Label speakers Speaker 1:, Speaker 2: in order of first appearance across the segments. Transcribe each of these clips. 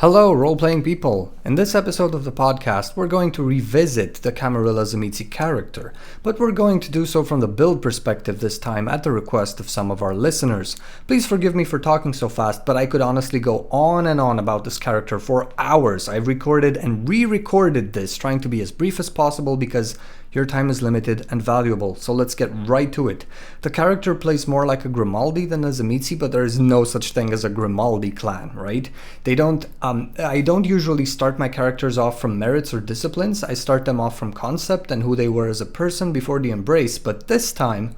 Speaker 1: Hello, role-playing people! In this episode of the podcast, we're going to revisit the Camarilla Tzimisce character, but we're going to do so from the build perspective this time at the request of some of our listeners. Please forgive me for talking so fast, but I could honestly go on and on about this character for hours. I've recorded and re-recorded this, trying to be as brief as possible because your time is limited and valuable, so let's get right to it. The character plays more like a Grimaldi than a Tzimisce, but there is no such thing as a Grimaldi clan, right? I don't usually start my characters off from merits or disciplines. I start them off from concept and who they were as a person before the embrace, but this time,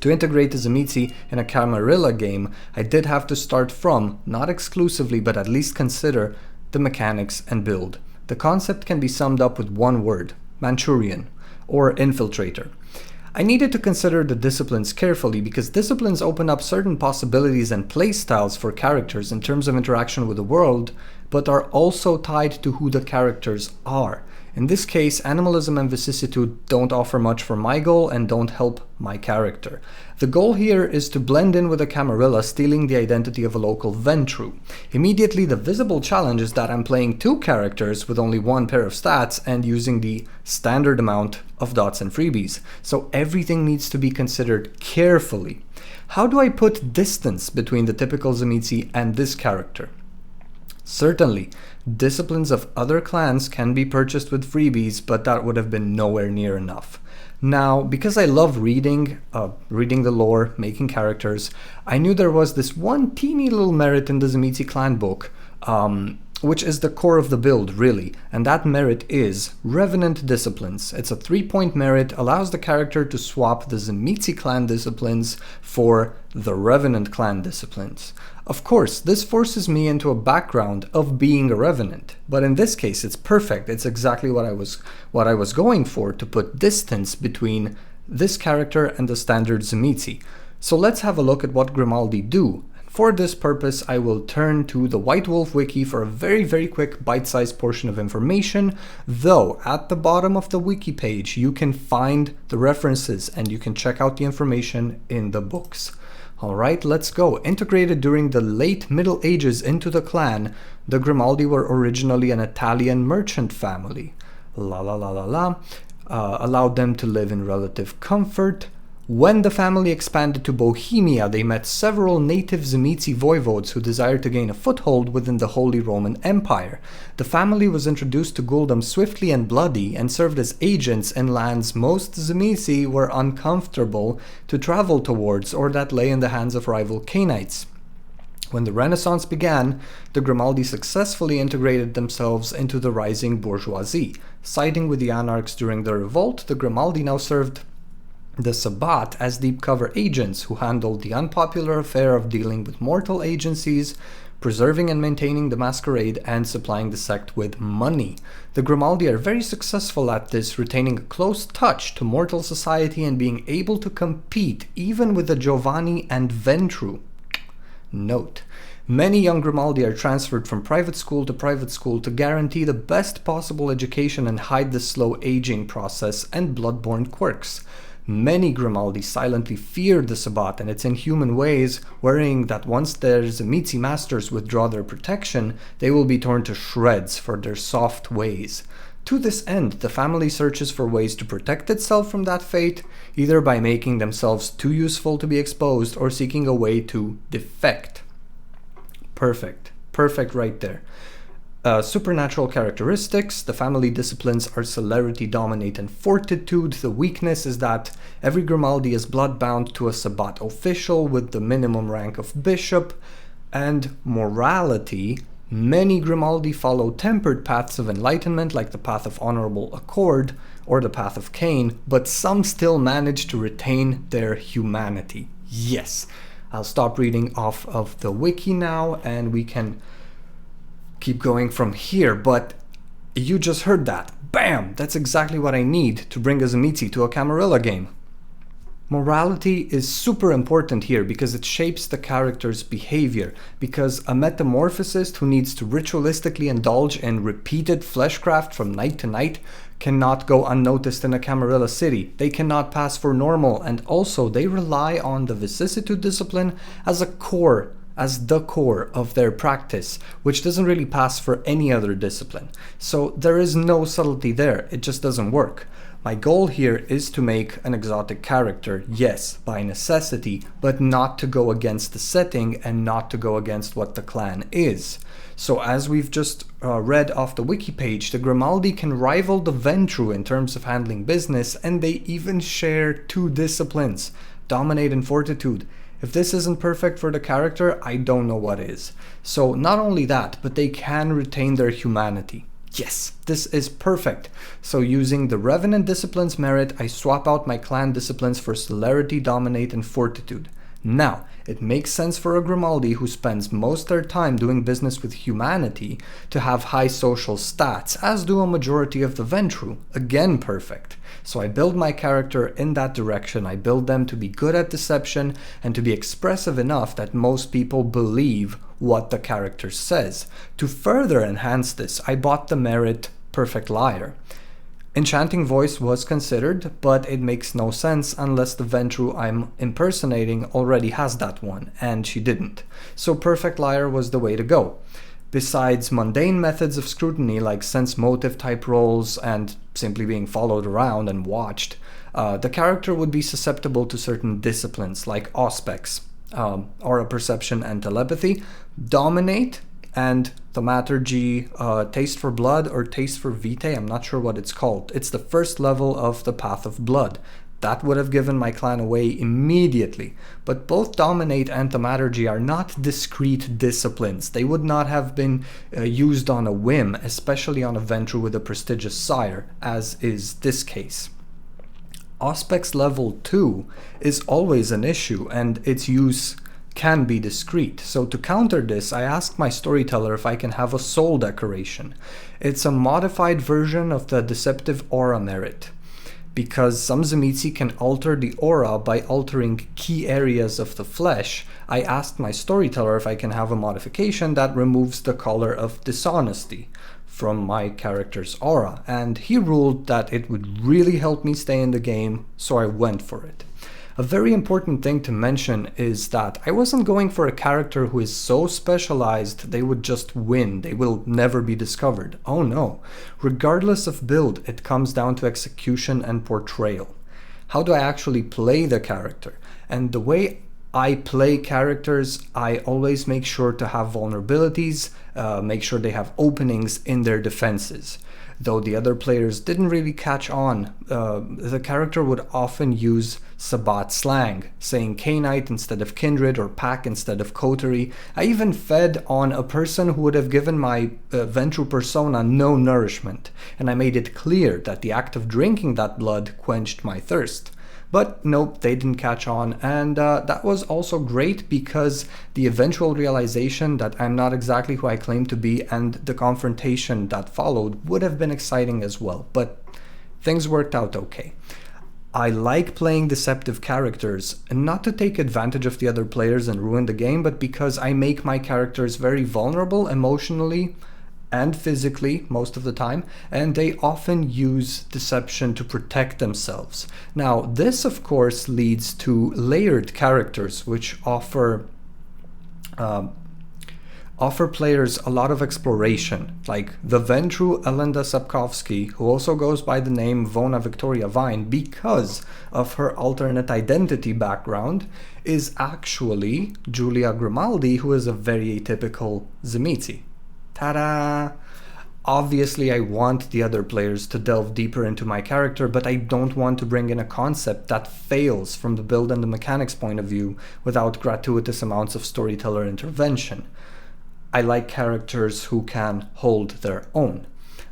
Speaker 1: to integrate the Tzimisce in a Camarilla game, I did have to start from, not exclusively, but at least consider the mechanics and build. The concept can be summed up with one word: Manchurian, or infiltrator. I needed to consider the disciplines carefully because disciplines open up certain possibilities and playstyles for characters in terms of interaction with the world, but are also tied to who the characters are. In this case, animalism and vicissitude don't offer much for my goal and don't help my character. The goal here is to blend in with a Camarilla, stealing the identity of a local Ventru. Immediately, the visible challenge is that I'm playing two characters with only one pair of stats and using the standard amount of dots and freebies, so everything needs to be considered carefully. How do I put distance between the typical Tzimisce and this character? Certainly, disciplines of other clans can be purchased with freebies, but that would have been nowhere near enough. Now, because I love reading the lore, making characters, I knew there was this one teeny little merit in the Tzimisce clan book, which is the core of the build, really, and that merit is Revenant disciplines. It's a 3-point merit, allows the character to swap the Tzimisce clan disciplines for the Revenant clan disciplines. Of course, this forces me into a background of being a Revenant, but in this case it's perfect. It's exactly what I was going for, to put distance between this character and the standard Tzimisce. So let's have a look at what Grimaldi do. For this purpose, I will turn to the White Wolf wiki for a very quick bite-sized portion of information, though at the bottom of the wiki page you can find the references and you can check out the information in the books. Alright, let's go. Integrated during the late Middle Ages into the clan, the Grimaldi were originally an Italian merchant family. Allowed them to live in relative comfort. When the family expanded to Bohemia, they met several native Tzimisce voivodes who desired to gain a foothold within the Holy Roman Empire. The family was introduced to Guldom swiftly and bloody and served as agents in lands most Tzimisce were uncomfortable to travel towards or that lay in the hands of rival Cainites. When the Renaissance began, the Grimaldi successfully integrated themselves into the rising bourgeoisie. Siding with the anarchs during the revolt, the Grimaldi now served the Sabbat as deep cover agents who handled the unpopular affair of dealing with mortal agencies, preserving and maintaining the masquerade, and supplying the sect with money. The Grimaldi are very successful at this, retaining a close touch to mortal society and being able to compete even with the Giovanni and Ventru. Note: many young Grimaldi are transferred from private school to guarantee the best possible education and hide the slow aging process and bloodborne quirks. Many Grimaldi silently feared the Sabbat and its inhuman ways, worrying that once their Tzimisce masters withdraw their protection, they will be torn to shreds for their soft ways. To this end, the family searches for ways to protect itself from that fate, either by making themselves too useful to be exposed or seeking a way to defect. Perfect right there. Supernatural characteristics. The family disciplines are celerity, dominate, and fortitude. The weakness is that every Grimaldi is bloodbound to a Sabbat official with the minimum rank of bishop. And morality. Many Grimaldi follow tempered paths of enlightenment, like the path of honorable accord or the path of Cain, but some still manage to retain their humanity. Yes, I'll stop reading off of the wiki now and we can keep going from here, but you just heard that. Bam! That's exactly what I need to bring a Tzimisce to a Camarilla game. Morality is super important here because it shapes the character's behavior, because a metamorphosist who needs to ritualistically indulge in repeated fleshcraft from night to night cannot go unnoticed in a Camarilla city. They cannot pass for normal, and also they rely on the vicissitude discipline as a core as the core of their practice, which doesn't really pass for any other discipline. So there is no subtlety there, it just doesn't work. My goal here is to make an exotic character, yes, by necessity, but not to go against the setting and not to go against what the clan is. So as we've just read off the wiki page, the Grimaldi can rival the Ventru in terms of handling business, and they even share 2 disciplines, Dominate and Fortitude. If this isn't perfect for the character, I don't know what is. So not only that, but they can retain their humanity. Yes, this is perfect. So using the Revenant disciplines merit, I swap out my clan disciplines for Celerity, Dominate, and Fortitude. Now, it makes sense for a Grimaldi who spends most of their time doing business with humanity to have high social stats, as do a majority of the Ventru. Again, perfect. So I build my character in that direction. I build them to be good at deception and to be expressive enough that most people believe what the character says. To further enhance this, I bought the merit Perfect Liar. Enchanting Voice was considered, but it makes no sense unless the Ventru I'm impersonating already has that one, and she didn't. So Perfect Liar was the way to go. Besides mundane methods of scrutiny like sense motive type roles and simply being followed around and watched, the character would be susceptible to certain disciplines like Auspex, Aura Perception and Telepathy, Dominate, and Thaumaturgy, Taste for Blood or Taste for Vitae, I'm not sure what it's called. It's the first level of the Path of Blood. That would have given my clan away immediately. But both Dominate and Thaumaturgy are not discrete disciplines. They would not have been used on a whim, especially on a Ventru with a prestigious sire, as is this case. Auspex level 2 is always an issue, and its use can be discreet. So to counter this, I asked my storyteller if I can have a soul decoration. It's a modified version of the deceptive aura merit. Because some Tzimisce can alter the aura by altering key areas of the flesh, I asked my storyteller if I can have a modification that removes the color of dishonesty from my character's aura, and he ruled that it would really help me stay in the game, so I went for it. A very important thing to mention is that I wasn't going for a character who is so specialized they would just win, they will never be discovered. Oh no. Regardless of build, it comes down to execution and portrayal. How do I actually play the character? And the way I play characters, I always make sure to have vulnerabilities, make sure they have openings in their defenses. Though the other players didn't really catch on, the character would often use Sabbat slang, saying Cainite instead of Kindred or Pack instead of Coterie. I even fed on a person who would have given my Ventru persona no nourishment, and I made it clear that the act of drinking that blood quenched my thirst. But nope, they didn't catch on, and that was also great because the eventual realization that I'm not exactly who I claim to be and the confrontation that followed would have been exciting as well, but things worked out okay. I like playing deceptive characters, and not to take advantage of the other players and ruin the game, but because I make my characters very vulnerable emotionally and physically most of the time, and they often use deception to protect themselves. Now, this of course leads to layered characters, which offer players a lot of exploration, like the Ventru Elenda Sapkowski, who also goes by the name Vona Victoria Vine because of her alternate identity background, is actually Giulia Grimaldi, who is a very atypical Tzimisce. Ta-da! Obviously, I want the other players to delve deeper into my character, but I don't want to bring in a concept that fails from the build and the mechanics point of view without gratuitous amounts of storyteller intervention. I like characters who can hold their own.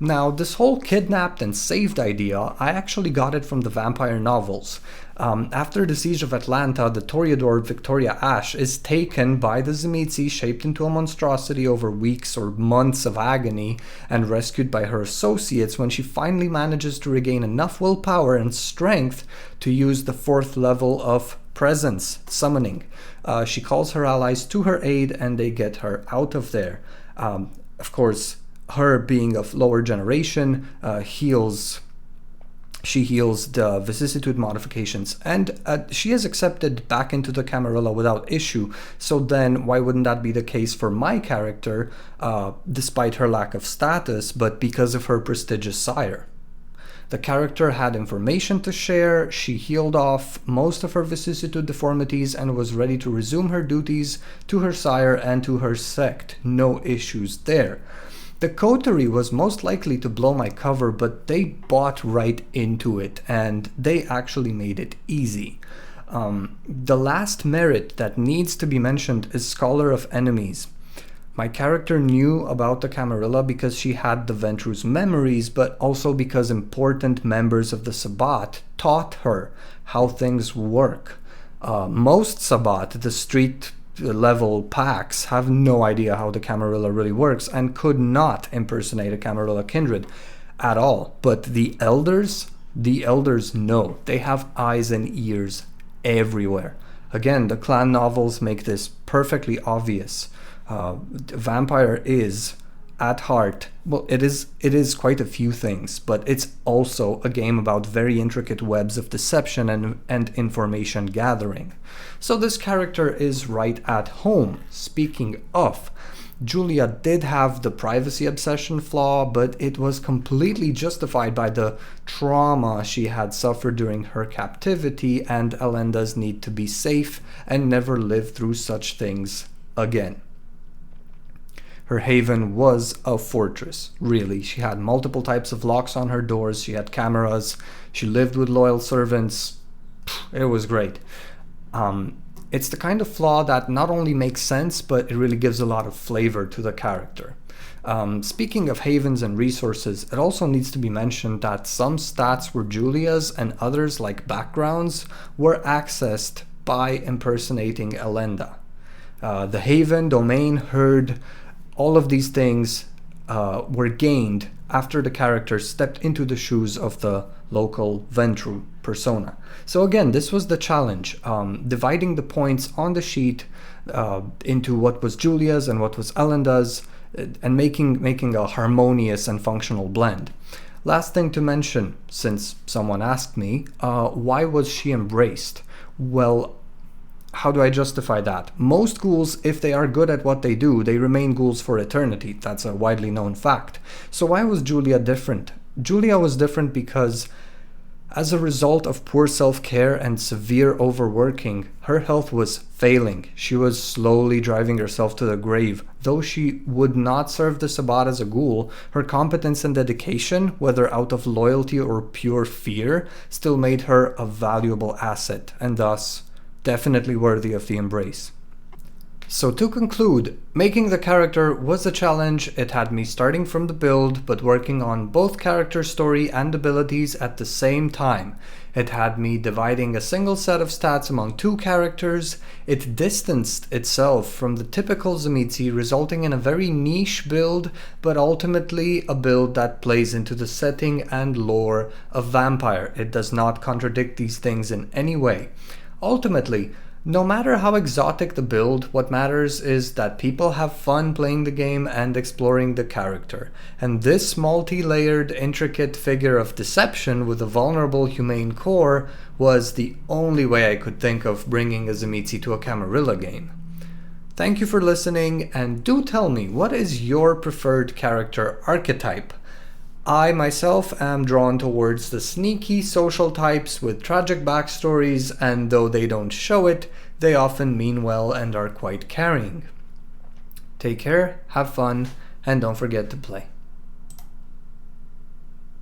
Speaker 1: Now, this whole kidnapped and saved idea, I actually got it from the vampire novels. After the siege of Atlanta, the Toreador Victoria Ash is taken by the Tzimisce, shaped into a monstrosity over weeks or months of agony, and rescued by her associates when she finally manages to regain enough willpower and strength to use the 4th level of presence, summoning. She calls her allies to her aid and they get her out of there. Of course, her being of lower generation heals She heals the vicissitude modifications, and she is accepted back into the Camarilla without issue. So then why wouldn't that be the case for my character, despite her lack of status, but because of her prestigious sire? The character had information to share, she healed off most of her vicissitude deformities and was ready to resume her duties to her sire and to her sect. No issues there. The coterie was most likely to blow my cover, but they bought right into it, and they actually made it easy. The last merit that needs to be mentioned is Scholar of Enemies. My character knew about the Camarilla because she had the Ventru's memories, but also because important members of the Sabbat taught her how things work. Most Sabbat, the street level packs, have no idea how the Camarilla really works and could not impersonate a Camarilla kindred at all. But the elders know. They have eyes and ears everywhere. Again, the clan novels make this perfectly obvious. Vampire is, at heart, well, it is quite a few things, but it's also a game about very intricate webs of deception and information gathering. So this character is right at home. Speaking of, Giulia did have the privacy obsession flaw, but it was completely justified by the trauma she had suffered during her captivity and Elenda's need to be safe and never live through such things again. Her haven was a fortress, really. She had multiple types of locks on her doors, she had cameras, she lived with loyal servants. It was great. It's the kind of flaw that not only makes sense, but it really gives a lot of flavor to the character. Speaking of havens and resources, it also needs to be mentioned that some stats were Giulia's and others, like backgrounds, were accessed by impersonating Elenda. The haven, domain, herd, all of these things were gained after the character stepped into the shoes of the local Ventru persona. So again, this was the challenge, dividing the points on the sheet into what was Giulia's and what was Elenda's, and making a harmonious and functional blend. Last thing to mention, since someone asked me, why was she embraced? Well, how do I justify that? Most ghouls, if they are good at what they do, they remain ghouls for eternity. That's a widely known fact. So why was Giulia different? Giulia was different because, as a result of poor self-care and severe overworking, her health was failing. She was slowly driving herself to the grave. Though she would not serve the Sabbat as a ghoul, her competence and dedication, whether out of loyalty or pure fear, still made her a valuable asset, and thus definitely worthy of the embrace. So to conclude, making the character was a challenge. It had me starting from the build, but working on both character story and abilities at the same time. It had me dividing a single set of stats among two characters. It distanced itself from the typical Tzimisce, resulting in a very niche build, but ultimately a build that plays into the setting and lore of Vampire. It does not contradict these things in any way. Ultimately, no matter how exotic the build, what matters is that people have fun playing the game and exploring the character. And this multi-layered, intricate figure of deception with a vulnerable, humane core was the only way I could think of bringing a Tzimisce to a Camarilla game. Thank you for listening, and do tell me, what is your preferred character archetype? I myself am drawn towards the sneaky social types with tragic backstories, and though they don't show it, they often mean well and are quite caring. Take care, have fun, and don't forget to play.